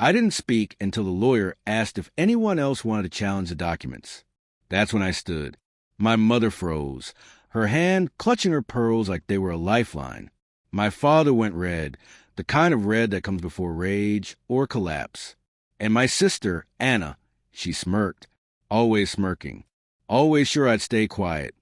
I didn't speak until the lawyer asked if anyone else wanted to challenge the documents. That's when I stood. My mother froze, her hand clutching her pearls like they were a lifeline. My father went red, the kind of red that comes before rage or collapse. And my sister, Anna, she smirked, always smirking, always sure I'd stay quiet,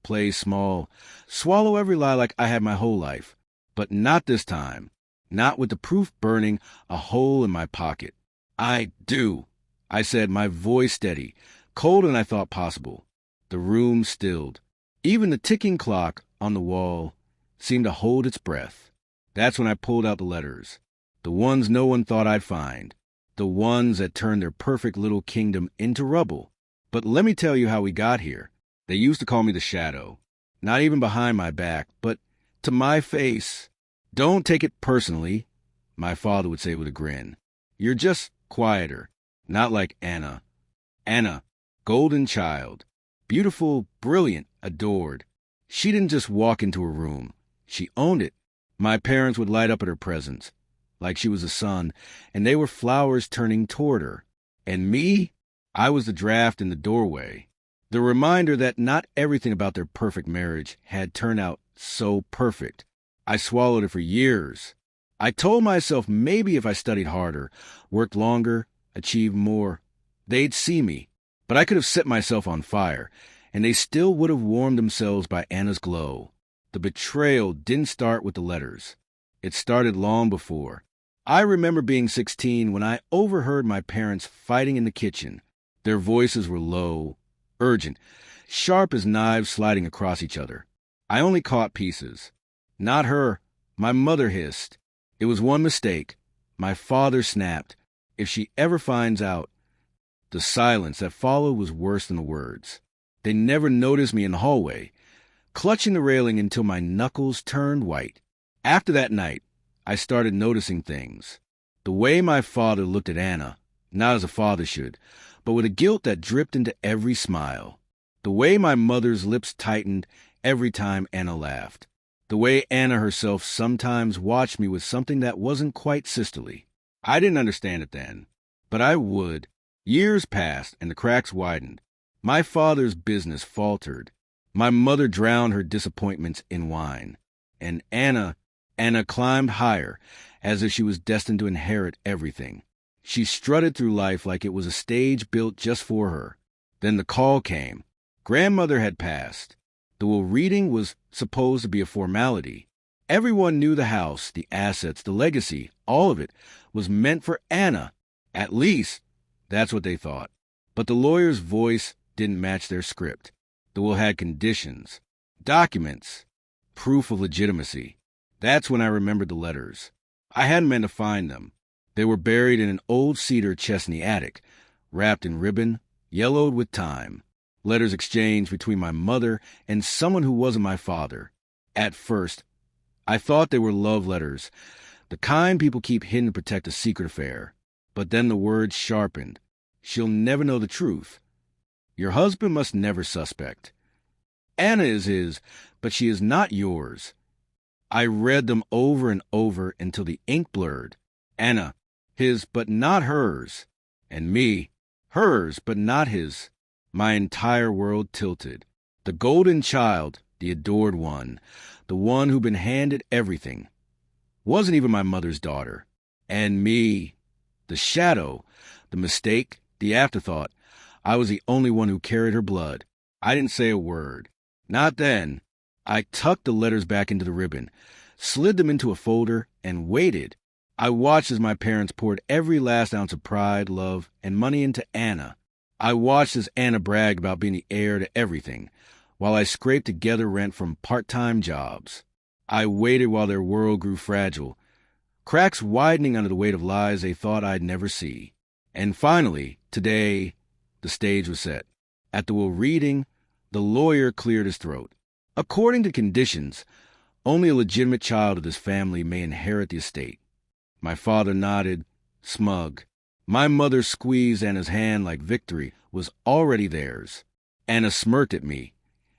play small, swallow every lie like I had my whole life. But not this time, not with the proof burning a hole in my pocket. I do, I said, my voice steady, colder than I thought possible. The room stilled. Even the ticking clock on the wall seemed to hold its breath. That's when I pulled out the letters, the ones no one thought I'd find, the ones that turned their perfect little kingdom into rubble. But let me tell you how we got here. They used to call me the Shadow, not even behind my back, but to my face. Don't take it personally, my father would say with a grin. You're just quieter, not like Anna. Anna, golden child, beautiful, brilliant, adored. She didn't just walk into a room. She owned it. My parents would light up at her presence, like she was a sun, and they were flowers turning toward her. And me? I was the draft in the doorway. The reminder that not everything about their perfect marriage had turned out so perfect. I swallowed it for years. I told myself maybe if I studied harder, worked longer, achieved more, they'd see me. But I could have set myself on fire, and they still would have warmed themselves by Anna's glow. The betrayal didn't start with the letters. It started long before. I remember being 16 when I overheard my parents fighting in the kitchen. Their voices were low, urgent, sharp as knives sliding across each other. I only caught pieces. Not her. My mother hissed. It was one mistake. My father snapped. If she ever finds out. The silence that followed was worse than the words. They never noticed me in the hallway, clutching the railing until my knuckles turned white. After that night, I started noticing things. The way my father looked at Anna, not as a father should, but with a guilt that dripped into every smile. The way my mother's lips tightened every time Anna laughed. The way Anna herself sometimes watched me with something that wasn't quite sisterly. I didn't understand it then, but I would. Years passed and the cracks widened. My father's business faltered. My mother drowned her disappointments in wine. And Anna climbed higher, as if she was destined to inherit everything. She strutted through life like it was a stage built just for her. Then the call came. Grandmother had passed. The will reading was supposed to be a formality. Everyone knew the house, the assets, the legacy, all of it was meant for Anna. At least, that's what they thought. But the lawyer's voice didn't match their script. The will had conditions, documents, proof of legitimacy. That's when I remembered the letters. I hadn't meant to find them. They were buried in an old cedar chest in the attic, wrapped in ribbon, yellowed with time. Letters exchanged between my mother and someone who wasn't my father. At first, I thought they were love letters, the kind people keep hidden to protect a secret affair. But then the words sharpened. She'll never know the truth. Your husband must never suspect. Anna is his, but she is not yours. I read them over and over until the ink blurred. Anna, his but not hers. And me, hers but not his. My entire world tilted. The golden child, the adored one, the one who'd been handed everything, wasn't even my mother's daughter. And me, the shadow, the mistake, the afterthought, I was the only one who carried her blood. I didn't say a word. Not then. I tucked the letters back into the ribbon, slid them into a folder, and waited. I watched as my parents poured every last ounce of pride, love, and money into Anna. I watched as Anna bragged about being the heir to everything, while I scraped together rent from part-time jobs. I waited while their world grew fragile, cracks widening under the weight of lies they thought I'd never see. And finally, today, the stage was set. At the will reading, the lawyer cleared his throat. According to conditions, only a legitimate child of this family may inherit the estate. My father nodded, smug. My mother squeezed Anna's hand like victory was already theirs. Anna smirked at me,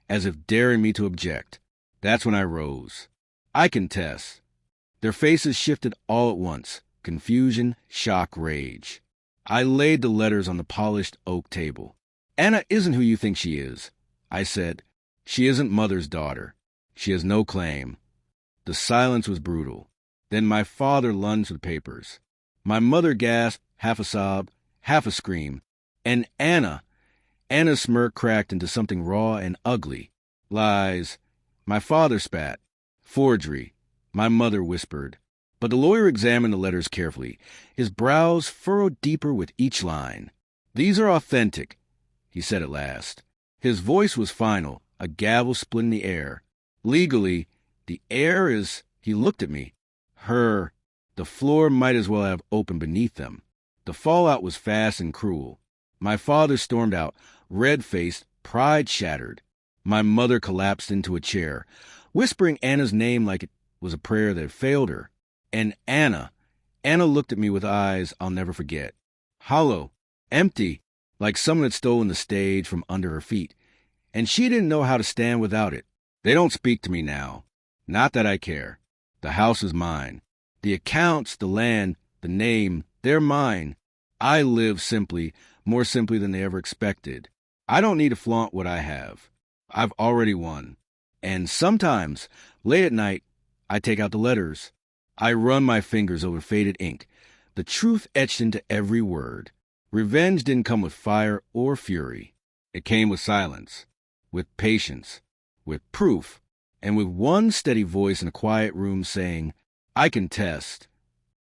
as if daring me to object. That's when I rose. I contest. Their faces shifted all at once, confusion, shock, rage. I laid the letters on the polished oak table. Anna isn't who you think she is, I said. She isn't Mother's daughter. She has no claim. The silence was brutal. Then my father lunged for the papers. My mother gasped, half a sob, half a scream. And Anna's smirk cracked into something raw and ugly. Lies. My father spat. Forgery. My mother whispered. But the lawyer examined the letters carefully. His brows furrowed deeper with each line. These are authentic, he said at last. His voice was final, a gavel split in the air. Legally, the air is... He looked at me. The floor might as well have opened beneath them. The fallout was fast and cruel. My father stormed out, red-faced, pride shattered. My mother collapsed into a chair, whispering Anna's name like it was a prayer that had failed her. And Anna looked at me with eyes I'll never forget. Hollow, empty, like someone had stolen the stage from under her feet. And she didn't know how to stand without it. They don't speak to me now. Not that I care. The house is mine. The accounts, the land, the name, they're mine. I live simply, more simply than they ever expected. I don't need to flaunt what I have. I've already won. And sometimes, late at night, I take out the letters. I run my fingers over faded ink, the truth etched into every word. Revenge didn't come with fire or fury. It came with silence, with patience, with proof, and with one steady voice in a quiet room saying, I contest.